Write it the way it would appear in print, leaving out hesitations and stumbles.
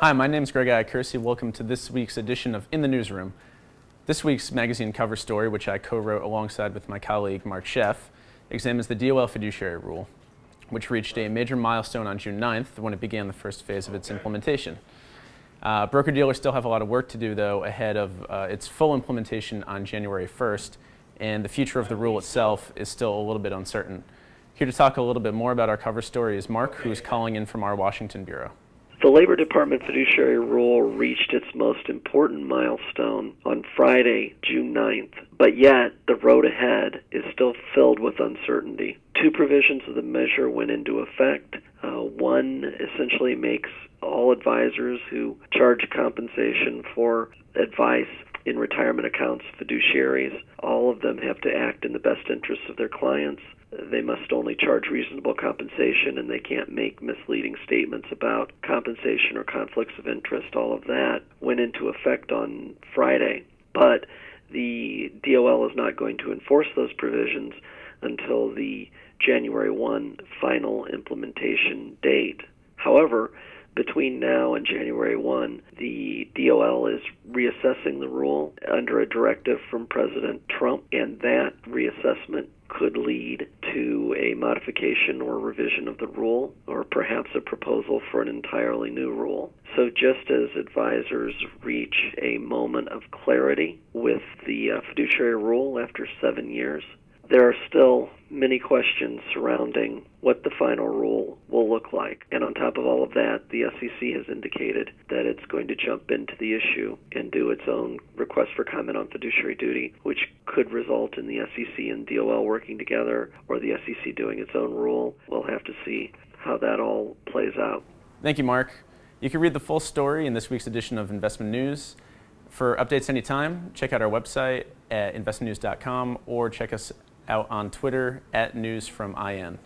Hi, my name is Greg Iacurci. Welcome to this week's edition of In the Newsroom. This week's magazine cover story, which I co-wrote alongside with my colleague Mark Schoeff, examines the DOL fiduciary rule, which reached a major milestone on June 9th when it began the first phase of its implementation. Broker-dealers still have a lot of work to do, though, ahead of its full implementation on January 1st, and the future of the rule itself is still a little bit uncertain. Here to talk a little bit more about our cover story is Mark, who's calling in from our Washington bureau. The Labor Department fiduciary rule reached its most important milestone on Friday, June 9th, but yet the road ahead is still filled with uncertainty. Two provisions of the measure went into effect. One essentially makes all advisors who charge compensation for advice in retirement accounts fiduciaries. All of them have to act in the best interests of their clients. They must only charge reasonable compensation, and they can't make misleading statements about compensation or conflicts of interest. All of that went into effect on Friday. But the DOL is not going to enforce those provisions until the January 1 final implementation date. However, between now and January 1, the DOL is reassessing the rule under a directive from President Trump, and that reassessment could lead to a modification or revision of the rule, or perhaps a proposal for an entirely new rule. So just as advisors reach a moment of clarity with the fiduciary rule after 7 years, there are still many questions surrounding what the final rule will look like. And on top of all of that, the SEC has indicated that it's going to jump into the issue and do its own request for comment on fiduciary duty, which could result in the SEC and DOL working together, or the SEC doing its own rule. We'll have to see how that all plays out. Thank you, Mark. You can read the full story in this week's edition of Investment News. For updates anytime, check out our website at investmentnews.com or check us out on Twitter @newsfromIN.